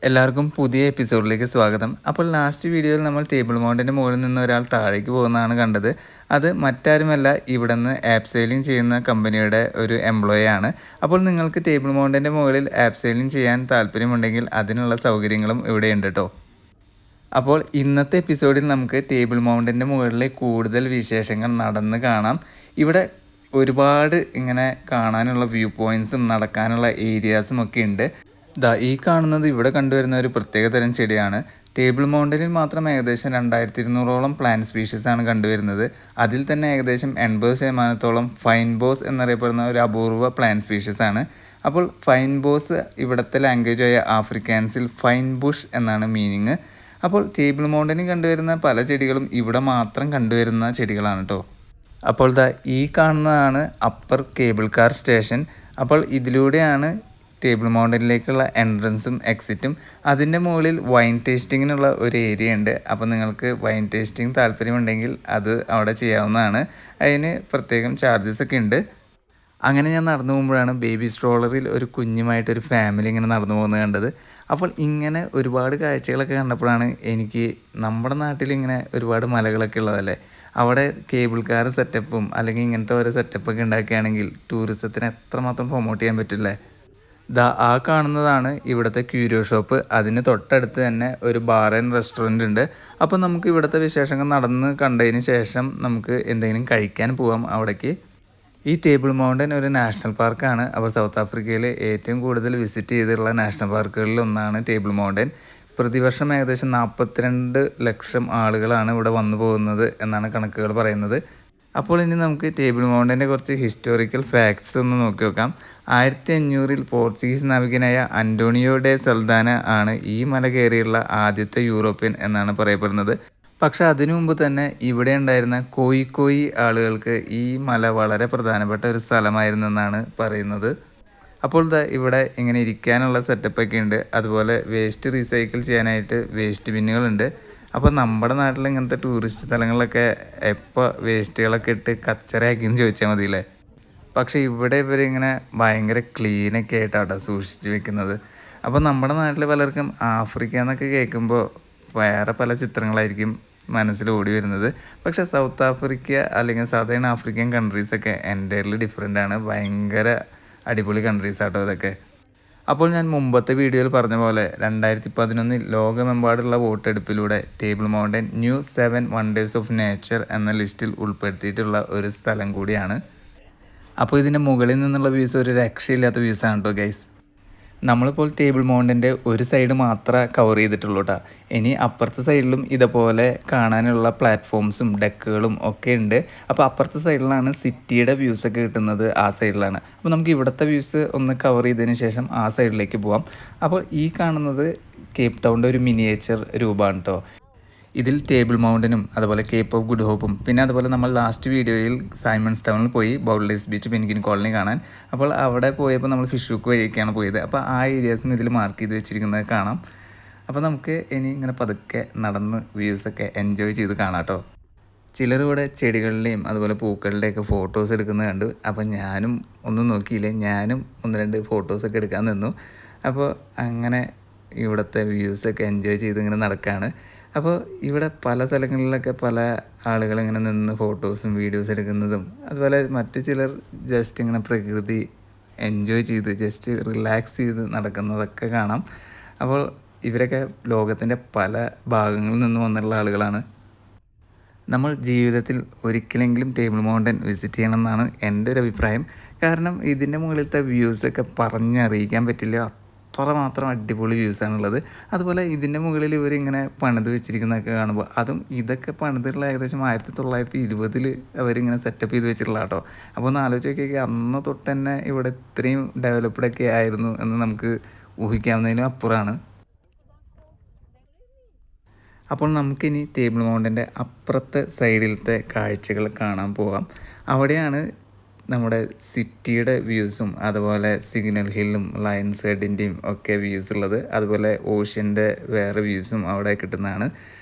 എല്ലാവർക്കും പുതിയ എപ്പിസോഡിലേക്ക് സ്വാഗതം. അപ്പോൾ ലാസ്റ്റ് വീഡിയോയിൽ നമ്മൾ ടേബിൾ മൗണ്ടിൻ്റെ മുകളിൽ നിന്ന് ഒരാൾ താഴേക്ക് പോകുന്നതാണ് കണ്ടത്. അത് മറ്റാരുമല്ല, ഇവിടുന്ന് ആപ്പ് സെയിലിംഗ് ചെയ്യുന്ന കമ്പനിയുടെ ഒരു എംപ്ലോയി ആണ്. അപ്പോൾ നിങ്ങൾക്ക് ടേബിൾ മൗണ്ടിൻ്റെ മുകളിൽ ആപ്പ് സെയിലിംഗ് ചെയ്യാൻ താല്പര്യമുണ്ടെങ്കിൽ അതിനുള്ള സൗകര്യങ്ങളും ഇവിടെയുണ്ട് കേട്ടോ. അപ്പോൾ ഇന്നത്തെ എപ്പിസോഡിൽ നമുക്ക് ടേബിൾ മൗണ്ടിൻ്റെ മുകളിലെ കൂടുതൽ വിശേഷങ്ങൾ നടന്ന് കാണാം. ഇവിടെ ഒരുപാട് ഇങ്ങനെ കാണാനുള്ള വ്യൂ പോയിൻറ്റ്സും നടക്കാനുള്ള ഏരിയാസും ഒക്കെ ഉണ്ട്. ഈ കാണുന്നത് ഇവിടെ കണ്ടുവരുന്ന ഒരു പ്രത്യേകതരം ചെടിയാണ്. ടേബിൾ മൗണ്ടനിൽ മാത്രം ഏകദേശം 2200ഓളം പ്ലാന്റ് സ്പീഷീസ് ആണ് കണ്ടുവരുന്നത്. അതിൽ തന്നെ ഏകദേശം 80% ഫൈൻ ബോസ് എന്നറിയപ്പെടുന്ന ഒരു അപൂർവ പ്ലാന്റ് സ്പീഷീസ് ആണ്. അപ്പോൾ ഫൈൻ ബോസ് ഇവിടുത്തെ ലാംഗ്വേജായ ആഫ്രിക്കാൻസിൽ ഫൈൻ ബുഷ് എന്നാണ് മീനിങ്. അപ്പോൾ ടേബിൾ മൗണ്ടനിൽ കണ്ടുവരുന്ന പല ചെടികളും ഇവിടെ മാത്രം കണ്ടുവരുന്ന ചെടികളാണ് കേട്ടോ. അപ്പോൾ ഈ കാണുന്നതാണ് അപ്പർ കേബിൾ കാർ സ്റ്റേഷൻ. അപ്പോൾ ഇതിലൂടെയാണ് ടേബിൾ മൗണ്ടനിലേക്കുള്ള എൻട്രൻസും എക്സിറ്റും. അതിൻ്റെ മുകളിൽ വൈൻ ടേസ്റ്റിങ്ങിനുള്ള ഒരു ഏരിയ ഉണ്ട്. അപ്പോൾ നിങ്ങൾക്ക് വൈൻ ടേസ്റ്റിംഗ് താല്പര്യമുണ്ടെങ്കിൽ അത് അവിടെ ചെയ്യാവുന്നതാണ്. അതിന് പ്രത്യേകം ചാർജസ് ഒക്കെ ഉണ്ട്. അങ്ങനെ ഞാൻ നടന്നു പോകുമ്പോഴാണ് ബേബി സ്ട്രോളറിൽ ഒരു കുഞ്ഞുമായിട്ടൊരു ഫാമിലി ഇങ്ങനെ നടന്നു പോകുന്നത് കണ്ടത്. അപ്പോൾ ഇങ്ങനെ ഒരുപാട് കാഴ്ചകളൊക്കെ കണ്ടപ്പോഴാണ് എനിക്ക് നമ്മുടെ നാട്ടിലിങ്ങനെ ഒരുപാട് മലകളൊക്കെ ഉള്ളതല്ലേ, അവിടെ കേബിൾ കാർ സെറ്റപ്പും അല്ലെങ്കിൽ ഇങ്ങനത്തെ ഓരോ സെറ്റപ്പൊക്കെ ഉണ്ടാക്കുകയാണെങ്കിൽ ടൂറിസത്തിന് എത്രമാത്രം പ്രൊമോട്ട് ചെയ്യാൻ പറ്റില്ലേ. ആ കാണുന്നതാണ് ഇവിടുത്തെ ക്യൂരിയോ ഷോപ്പ്. അതിന് തൊട്ടടുത്ത് തന്നെ ഒരു ബാർ ആൻഡ് റെസ്റ്റോറൻറ്റ് ഉണ്ട്. അപ്പോൾ നമുക്ക് ഇവിടുത്തെ വിശേഷങ്ങൾ നടന്ന് കണ്ടതിന് ശേഷം നമുക്ക് എന്തെങ്കിലും കഴിക്കാൻ പോകാം അവിടേക്ക്. ഈ ടേബിൾ മൗണ്ടൻ ഒരു നാഷണൽ പാർക്കാണ്. അപ്പോൾ സൗത്ത് ആഫ്രിക്കയിൽ ഏറ്റവും കൂടുതൽ വിസിറ്റ് ചെയ്തിട്ടുള്ള നാഷണൽ പാർക്കുകളിൽ ഒന്നാണ് ടേബിൾ മൗണ്ടൻ. പ്രതിവർഷം ഏകദേശം 42 ലക്ഷം ആളുകളാണ് ഇവിടെ വന്നു പോകുന്നത് എന്നാണ് കണക്കുകൾ പറയുന്നത്. അപ്പോൾ ഇനി നമുക്ക് ടേബിൾ മൗണ്ടൻ്റെ കുറച്ച് ഹിസ്റ്റോറിക്കൽ ഫാക്ട്സ് ഒന്ന് നോക്കി നോക്കാം. 1500-ൽ പോർച്ചുഗീസ് നാവികനായ അന്റോണിയോ ഡെ സൽദാന ആണ് ഈ മല കയറിയുള്ള ആദ്യത്തെ യൂറോപ്യൻ എന്നാണ് പറയപ്പെടുന്നത്. പക്ഷെ അതിനു മുമ്പ് തന്നെ ഇവിടെ ഉണ്ടായിരുന്ന കോയി ആളുകൾക്ക് ഈ മല വളരെ പ്രധാനപ്പെട്ട ഒരു സ്ഥലമായിരുന്നെന്നാണ് പറയുന്നത്. അപ്പോൾ ഇവിടെ ഇങ്ങനെ ഇരിക്കാനുള്ള സെറ്റപ്പൊക്കെ ഉണ്ട്. അതുപോലെ വേസ്റ്റ് റീസൈക്കിൾ ചെയ്യാനായിട്ട് വേസ്റ്റ് ബിന്നുകളുണ്ട്. അപ്പോൾ നമ്മുടെ നാട്ടിൽ ഇങ്ങനത്തെ ടൂറിസ്റ്റ് സ്ഥലങ്ങളിലൊക്കെ എപ്പോൾ വേസ്റ്റുകളൊക്കെ ഇട്ട് കച്ചറയാക്കിയെന്ന് ചോദിച്ചാൽ മതിയില്ലേ. പക്ഷേ ഇവിടെ ഇവരിങ്ങനെ ഭയങ്കര ക്ലീനൊക്കെ ആയിട്ടാണ് സൂക്ഷിച്ച് വെക്കുന്നത്. അപ്പോൾ നമ്മുടെ നാട്ടിൽ പലർക്കും ആഫ്രിക്ക എന്നൊക്കെ കേൾക്കുമ്പോൾ വേറെ പല ചിത്രങ്ങളായിരിക്കും മനസ്സിൽ ഓടി വരുന്നത്. പക്ഷേ സൗത്ത് ആഫ്രിക്ക അല്ലെങ്കിൽ സദേൺ ആഫ്രിക്കൻ കൺട്രീസൊക്കെ എൻ്റയർലി ഡിഫറെൻ്റ് ആണ്. ഭയങ്കര അടിപൊളി കൺട്രീസ് ആട്ടോ ഇതൊക്കെ. അപ്പോൾ ഞാൻ മുമ്പത്തെ വീഡിയോയിൽ പറഞ്ഞ പോലെ 2011 ലോകമെമ്പാടുള്ള വോട്ടെടുപ്പിലൂടെ table mountain new 7 wonders of nature എന്ന ലിസ്റ്റിൽ ഉൾപ്പെടുത്തിയിട്ടുള്ള ഒരു സ്ഥലം കൂടിയാണ്. അപ്പോൾ ഇതിൻ്റെ മുകളിൽ നിന്നുള്ള വ്യൂസ് ഒരു രക്ഷയില്ലാത്ത വ്യൂസാണ് കേട്ടോ ഗൈസ്. നമ്മളിപ്പോൾ ടേബിൾ മൗണ്ടൻ്റെ ഒരു സൈഡ് മാത്രമേ കവർ ചെയ്തിട്ടുള്ളൂ കേട്ടോ. ഇനി അപ്പുറത്തെ സൈഡിലും ഇതുപോലെ കാണാനുള്ള പ്ലാറ്റ്ഫോംസും ഡെക്കുകളും ഒക്കെ ഉണ്ട്. അപ്പോൾ അപ്പുറത്തെ സൈഡിലാണ് സിറ്റിയുടെ വ്യൂസൊക്കെ കിട്ടുന്നത്, ആ സൈഡിലാണ്. അപ്പോൾ നമുക്ക് ഇവിടുത്തെ വ്യൂസ് ഒന്ന് കവർ ചെയ്തതിന് ശേഷം ആ സൈഡിലേക്ക് പോകാം. അപ്പോൾ ഈ കാണുന്നത് കേപ്പ് ടൗണിൻ്റെ ഒരു മിനിയേച്ചർ രൂപമാണ് കേട്ടോ. ഇതിൽ ടേബിൾ മൗണ്ടനും അതുപോലെ കേപ്പ് ഓഫ് ഗുഡ് ഹോപ്പും പിന്നെ അതുപോലെ നമ്മൾ ലാസ്റ്റ് വീഡിയോയിൽ സൈമൺസ് ടൗണിൽ പോയി ബൗൾഡേഴ്സ് ബീച്ച് പെൻഗ്വിൻ കോളനി കാണാൻ. അപ്പോൾ അവിടെ പോയപ്പോൾ നമ്മൾ ഫിഷ് ഹുക്ക് വഴിയൊക്കെയാണ് പോയത്. അപ്പോൾ ആ ഏരിയാസും ഇതിൽ മാർക്ക് ചെയ്ത് വെച്ചിരിക്കുന്നത് കാണാം. അപ്പോൾ നമുക്ക് ഇനി ഇങ്ങനെ പതുക്കെ നടന്ന് വ്യൂസൊക്കെ എൻജോയ് ചെയ്ത് കാണാം കേട്ടോ. ചിലർ ഇവിടെ ചെടികളുടെയും അതുപോലെ പൂക്കളുടെയൊക്കെ ഫോട്ടോസ് എടുക്കുന്നത് കണ്ടു. അപ്പോൾ ഞാനും ഒന്നും നോക്കിയില്ല, ഞാനും 1-2 ഫോട്ടോസൊക്കെ എടുക്കാൻ നിന്നു. അപ്പോൾ അങ്ങനെ ഇവിടുത്തെ വ്യൂസൊക്കെ എൻജോയ് ചെയ്ത് ഇങ്ങനെ നടക്കുകയാണ്. അപ്പോൾ ഇവിടെ പല സ്ഥലങ്ങളിലൊക്കെ പല ആളുകളിങ്ങനെ നിന്ന് ഫോട്ടോസും വീഡിയോസ് എടുക്കുന്നതും അതുപോലെ മറ്റു ചിലർ ജസ്റ്റ് ഇങ്ങനെ പ്രകൃതി എൻജോയ് ചെയ്ത് ജസ്റ്റ് റിലാക്സ് ചെയ്ത് നടക്കുന്നതൊക്കെ കാണാം. അപ്പോൾ ഇവരൊക്കെ ലോകത്തിൻ്റെ പല ഭാഗങ്ങളിൽ നിന്ന് വന്നിട്ടുള്ള ആളുകളാണ്. നമ്മൾ ജീവിതത്തിൽ ഒരിക്കലെങ്കിലും ടേബിൾ മൗണ്ടൻ വിസിറ്റ് ചെയ്യണം എന്നാണ് എൻ്റെ ഒരു അഭിപ്രായം. കാരണം ഇതിൻ്റെ മുകളിലത്തെ വ്യൂസൊക്കെ പറഞ്ഞറിയിക്കാൻ പറ്റില്ല, അത്രമാത്രം അടിപൊളി വ്യൂസാണുള്ളത്. അതുപോലെ ഇതിൻ്റെ മുകളിൽ ഇവരിങ്ങനെ പണിത് വെച്ചിരിക്കുന്നതൊക്കെ കാണുമ്പോൾ ഇതൊക്കെ പണിതിട്ടുള്ള ഏകദേശം 1920-ൽ അവരിങ്ങനെ സെറ്റപ്പ് ചെയ്ത് വെച്ചിട്ടുള്ള കേട്ടോ. അപ്പോൾ ഒന്ന് ആലോചിച്ച് നോക്കിയാൽ അന്ന് തൊട്ട് തന്നെ ഇവിടെ ഇത്രയും ഡെവലപ്ഡൊക്കെ ആയിരുന്നു എന്ന് നമുക്ക് ഊഹിക്കാവുന്നതിനും അപ്പുറമാണ്. അപ്പോൾ നമുക്കിനി ടേബിൾ മൗണ്ടൻ്റെ അപ്പുറത്തെ സൈഡിലത്തെ കാഴ്ചകൾ കാണാൻ പോകാം. അവിടെയാണ് നമ്മുടെ സിറ്റിയുടെ വ്യൂസും അതുപോലെ സിഗ്നൽ ഹില്ലും ലയൺസ് ഹെഡിൻ്റെയും ഒക്കെ വ്യൂസ് ഉള്ളത്. അതുപോലെ ഓഷ്യൻ്റെ വേറെ വ്യൂസും അവിടെ കിട്ടുന്നതാണ്.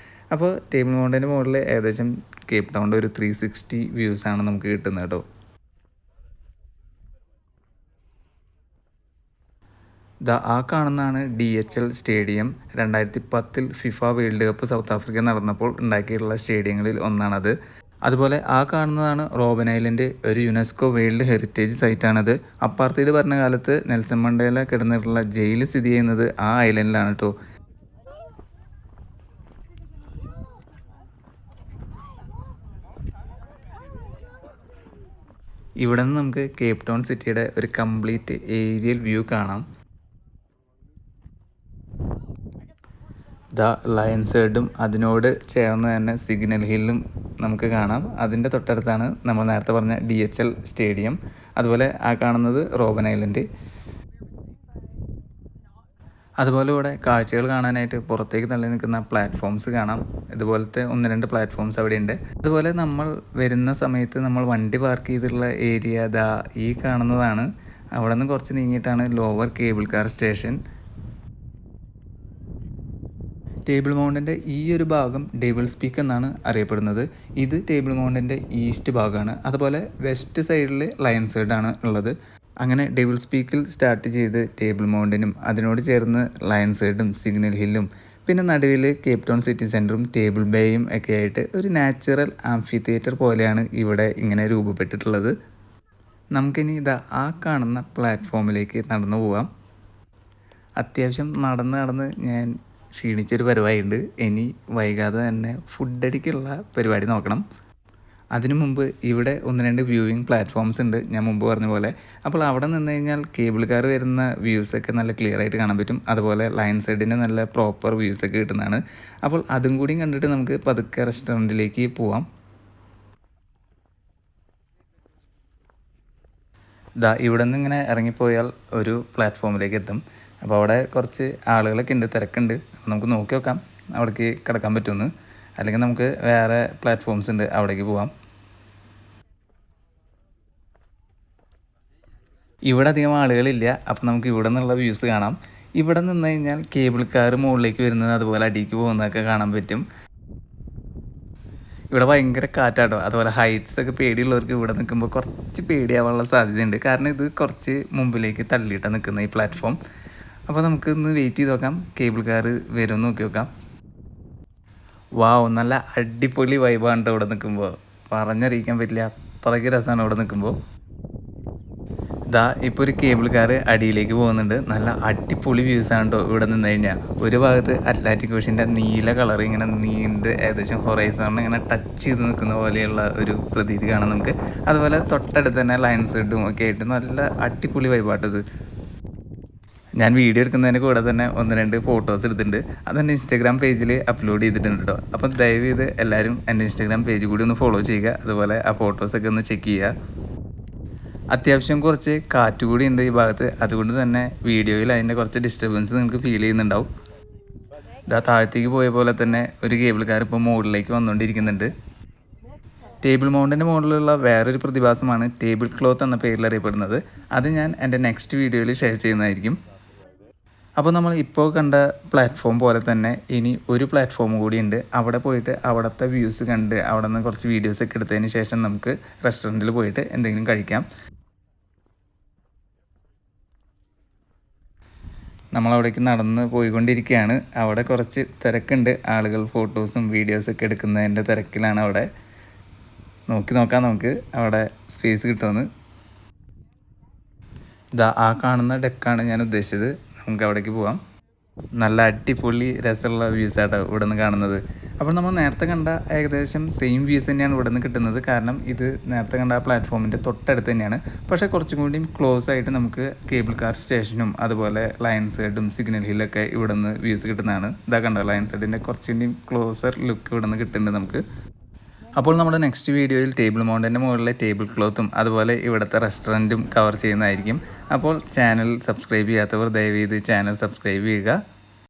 അപ്പോൾ ടേബിൾ മൗണ്ടൻ്റെ മുകളിൽ ഏകദേശം കേപ്പ് ടൗണിൻ്റെ ഒരു 360 വ്യൂസാണ് നമുക്ക് കിട്ടുന്നത് കേട്ടോ. ആ കാണുന്നതാണ് DHL stadium. 2010 FIFA world cup south Africa നടന്നപ്പോൾ ഉണ്ടാക്കിയിട്ടുള്ള സ്റ്റേഡിയങ്ങളിൽ ഒന്നാണത്. അതുപോലെ ആ കാണുന്നതാണ് റോബൻ ഐലൻഡ്, ഒരു യുനെസ്കോ വേൾഡ് ഹെറിറ്റേജ് സൈറ്റാണത്. അപ്പാർത്തൈഡ് ഭരണ കാലത്ത് നെൽസൺ മണ്ടേല കിടന്നിട്ടുള്ള ജയിൽ സ്ഥിതി ചെയ്യുന്നത് ആ ഐലൻഡിലാണ് കേട്ടോ. ഇവിടെ നിന്ന് നമുക്ക് കേപ്പ് ടൗൺ സിറ്റിയുടെ ഒരു കംപ്ലീറ്റ് ഏരിയൽ വ്യൂ കാണാം. ലയൺസ് ഹെഡും അതിനോട് ചേർന്ന് തന്നെ സിഗ്നൽ ഹില്ലും നമുക്ക് കാണാം. അതിൻ്റെ തൊട്ടടുത്താണ് നമ്മൾ നേരത്തെ പറഞ്ഞ DHL സ്റ്റേഡിയം. അതുപോലെ ആ കാണുന്നത് റോബൻ ഐലൻഡ്. അതുപോലെ ഇവിടെ കാഴ്ചകൾ കാണാനായിട്ട് പുറത്തേക്ക് തള്ളി നിൽക്കുന്ന പ്ലാറ്റ്ഫോംസ് കാണാം. ഇതുപോലത്തെ 1-2 പ്ലാറ്റ്ഫോംസ് അവിടെയുണ്ട്. അതുപോലെ നമ്മൾ വരുന്ന സമയത്ത് നമ്മൾ വണ്ടി പാർക്ക് ചെയ്തിട്ടുള്ള ഏരിയ ഈ കാണുന്നതാണ്. അവിടെ നിന്ന് കുറച്ച് നീങ്ങിയിട്ടാണ് lower cable car station. Table മൗണ്ടിൻ്റെ ഈ ഒരു ഭാഗം ഡെവിൾസ് പീക്ക് എന്നാണ് അറിയപ്പെടുന്നത്. ഇത് ടേബിൾ മൗണ്ടിൻ്റെ ഈസ്റ്റ് ഭാഗമാണ്. അതുപോലെ വെസ്റ്റ് സൈഡിൽ ലയൺസ് ഹെഡാണ് ഉള്ളത്. അങ്ങനെ ഡെവിൾസ് പീക്കിൽ സ്റ്റാർട്ട് ചെയ്ത് ടേബിൾ മൗണ്ടിനും അതിനോട് ചേർന്ന് ലയൺസ് ഹെഡും സിഗ്നൽ ഹില്ലും പിന്നെ നടുവിൽ കേപ്പ് ടൗൺ സിറ്റി സെൻറ്ററും ടേബിൾ ബേയും ഒക്കെ ആയിട്ട് ഒരു നാച്ചുറൽ ആംഫി തിയേറ്റർ പോലെയാണ് ഇവിടെ ഇങ്ങനെ രൂപപ്പെട്ടിട്ടുള്ളത്. നമുക്കിനി ആ കാണുന്ന പ്ലാറ്റ്ഫോമിലേക്ക് നടന്നു പോവാം. അത്യാവശ്യം നടന്ന് ഞാൻ ക്ഷീണിച്ചൊരു പരിപാടിയുണ്ട്. ഇനി വൈകാതെ തന്നെ ഫുഡടിക്കുള്ള പരിപാടി നോക്കണം. അതിനു മുമ്പ് ഇവിടെ 1-2 വ്യൂവിങ് പ്ലാറ്റ്ഫോംസ് ഉണ്ട്, ഞാൻ മുമ്പ് പറഞ്ഞ പോലെ. അപ്പോൾ അവിടെ നിന്ന് കഴിഞ്ഞാൽ കേബിൾ കാർ വരുന്ന വ്യൂസൊക്കെ നല്ല ക്ലിയർ ആയിട്ട് കാണാൻ പറ്റും. അതുപോലെ ലയൺസ് ഹെഡിൻ്റെ നല്ല പ്രോപ്പർ വ്യൂസൊക്കെ കിട്ടുന്നതാണ്. അപ്പോൾ അതും കൂടിയും കണ്ടിട്ട് നമുക്ക് പതുക്കെ റെസ്റ്റോറൻറ്റിലേക്ക് പോവാം. ഇവിടെ നിന്ന് ഇങ്ങനെ ഇറങ്ങിപ്പോയാൽ ഒരു പ്ലാറ്റ്ഫോമിലേക്ക് എത്തും. അപ്പോൾ അവിടെ കുറച്ച് ആളുകളൊക്കെ ഉണ്ട്, തിരക്കുണ്ട്. അപ്പോൾ നമുക്ക് നോക്കി നോക്കാം അവിടേക്ക് കിടക്കാൻ പറ്റുമെന്ന്. അല്ലെങ്കിൽ നമുക്ക് വേറെ പ്ലാറ്റ്ഫോംസ് ഉണ്ട്, അവിടേക്ക് പോവാം. ഇവിടെ അധികം ആളുകളില്ല. അപ്പോൾ നമുക്ക് ഇവിടെ നിന്നുള്ള വ്യൂസ് കാണാം. ഇവിടെ നിന്ന് കഴിഞ്ഞാൽ കേബിൾ കാർ മുകളിലേക്ക് വരുന്നത് അതുപോലെ അടിക്ക് പോകുന്നതൊക്കെ കാണാൻ പറ്റും. ഇവിടെ ഭയങ്കര കാറ്റാട്ടോ. അതുപോലെ ഹൈറ്റ്സ് ഒക്കെ പേടിയുള്ളവർക്ക് ഇവിടെ നിൽക്കുമ്പോൾ കുറച്ച് പേടിയാവാനുള്ള സാധ്യതയുണ്ട്. കാരണം ഇത് കുറച്ച് മുമ്പിലേക്ക് തള്ളിയിട്ടാണ് നിൽക്കുന്നത് ഈ പ്ലാറ്റ്ഫോം. അപ്പോൾ നമുക്ക് ഇന്ന് വെയിറ്റ് ചെയ്ത് നോക്കാം കേബിൾ കാർ വരുമെന്ന് നോക്കി നോക്കാം. വാവ്, നല്ല അടിപൊളി വൈബാണ് കേട്ടോ ഇവിടെ നിൽക്കുമ്പോൾ. പറഞ്ഞറിയിക്കാൻ പറ്റില്ല, അത്രയ്ക്ക് രസമാണ് ഇവിടെ നിൽക്കുമ്പോൾ. ഇപ്പോൾ ഒരു കേബിൾ കാർ അടിയിലേക്ക് പോകുന്നുണ്ട്. നല്ല അടിപൊളി വ്യൂസാണ് കേട്ടോ ഇവിടെ നിന്ന് കഴിഞ്ഞാൽ. ഒരു ഭാഗത്ത് അറ്റ്ലാന്റിക് ഓഷ്യൻ്റെ നീല കളർ ഇങ്ങനെ നീണ്ട് ഏകദേശം ഹൊറൈസോണിനെ ഇങ്ങനെ ടച്ച് ചെയ്ത് നിൽക്കുന്ന പോലെയുള്ള ഒരു പ്രതീതി കാണാം നമുക്ക്. അതുപോലെ തൊട്ടടുത്ത് തന്നെ ലയൺസ് ഹെഡും ഒക്കെ ആയിട്ട് നല്ല അടിപൊളി വൈബാട്ടത്. ഞാൻ വീഡിയോ എടുക്കുന്നതിന് കൂടെ തന്നെ 1-2 ഫോട്ടോസ് എടുത്തിട്ടുണ്ട്. അതെൻ്റെ ഇൻസ്റ്റാഗ്രാം പേജിൽ അപ്ലോഡ് ചെയ്തിട്ടുണ്ട് കേട്ടോ. അപ്പം ദയവ് ചെയ്ത് എല്ലാവരും എൻ്റെ ഇൻസ്റ്റാഗ്രാം പേജ് കൂടി ഒന്ന് ഫോളോ ചെയ്യുക. അതുപോലെ ആ ഫോട്ടോസൊക്കെ ഒന്ന് ചെക്ക് ചെയ്യുക. അത്യാവശ്യം കുറച്ച് കാറ്റ് കൂടി ഉണ്ട് ഈ ഭാഗത്ത്. അതുകൊണ്ട് തന്നെ വീഡിയോയിൽ അതിൻ്റെ കുറച്ച് ഡിസ്റ്റർബൻസ് നിങ്ങൾക്ക് ഫീൽ ചെയ്യുന്നുണ്ടാവും. താഴത്തേക്ക് പോയ പോലെ തന്നെ ഒരു കേബിൾ കാർ ഇപ്പോൾ മുകളിലേക്ക് വന്നുകൊണ്ടിരിക്കുന്നുണ്ട്. ടേബിൾ മൗണ്ടിൻ്റെ മുകളിലുള്ള വേറൊരു പ്രതിഭാസമാണ് ടേബിൾ ക്ലോത്ത് എന്ന പേരിൽ അറിയപ്പെടുന്നത്. അത് ഞാൻ എൻ്റെ നെക്സ്റ്റ് വീഡിയോയിൽ ഷെയർ ചെയ്യുന്നതായിരിക്കും. അപ്പോൾ നമ്മൾ ഇപ്പോൾ കണ്ട പ്ലാറ്റ്ഫോം പോലെ തന്നെ ഇനി ഒരു പ്ലാറ്റ്ഫോം കൂടിയുണ്ട്. അവിടെ പോയിട്ട് അവിടുത്തെ വ്യൂസ് കണ്ട് അവിടെ നിന്ന് കുറച്ച് വീഡിയോസൊക്കെ എടുത്തതിന് ശേഷം നമുക്ക് റെസ്റ്റോറൻറ്റിൽ പോയിട്ട് എന്തെങ്കിലും കഴിക്കാം. നമ്മളവിടേക്ക് നടന്ന് പോയിക്കൊണ്ടിരിക്കുകയാണ്. അവിടെ കുറച്ച് തിരക്കുണ്ട്. ആളുകൾ ഫോട്ടോസും വീഡിയോസൊക്കെ എടുക്കുന്നതിൻ്റെ തിരക്കിലാണ് അവിടെ. നോക്കാം നമുക്ക് അവിടെ സ്പേസ് കിട്ടുമെന്ന്. ആ കാണുന്ന ഡെക്കാണ് ഞാൻ ഉദ്ദേശിച്ചത്. നമുക്ക് അവിടേക്ക് പോവാം. നല്ല അടിപൊളി രസമുള്ള വ്യൂസാട്ടോ ഇവിടെ നിന്ന് കാണുന്നത്. അപ്പോൾ നമ്മൾ നേരത്തെ കണ്ട ഏകദേശം സെയിം വ്യൂസ് തന്നെയാണ് ഇവിടെ നിന്ന് കിട്ടുന്നത്. കാരണം ഇത് നേരത്തെ കണ്ട ആ പ്ലാറ്റ്ഫോമിൻ്റെ തൊട്ടടുത്ത് തന്നെയാണ്. പക്ഷേ കുറച്ചും കൂടി ക്ലോസ് ആയിട്ട് നമുക്ക് കേബിൾ കാർ സ്റ്റേഷനും അതുപോലെ ലയൺസ് ഹെഡും സിഗ്നൽ ഹില്ലൊക്കെ ഇവിടെ നിന്ന് വ്യൂസ് കിട്ടുന്നതാണ്. കണ്ടോ ലയൺസ് ഹെഡിൻ്റെ കുറച്ചും കൂടി ക്ലോസർ ലുക്ക് ഇവിടെ നിന്ന് കിട്ടുന്നുണ്ട് നമുക്ക്. അപ്പോൾ നമ്മുടെ നെക്സ്റ്റ് വീഡിയോയിൽ ടേബിൾ മൗണ്ടിൻ്റെ മുകളിലെ ടേബിൾ ക്ലോത്തും അതുപോലെ ഇവിടുത്തെ റെസ്റ്റോറൻറ്റും കവർ ചെയ്യുന്നതായിരിക്കും. അപ്പോൾ ചാനൽ സബ്സ്ക്രൈബ് ചെയ്യാത്തവർ ദയവ് ചെയ്ത് ചാനൽ സബ്സ്ക്രൈബ് ചെയ്യുക.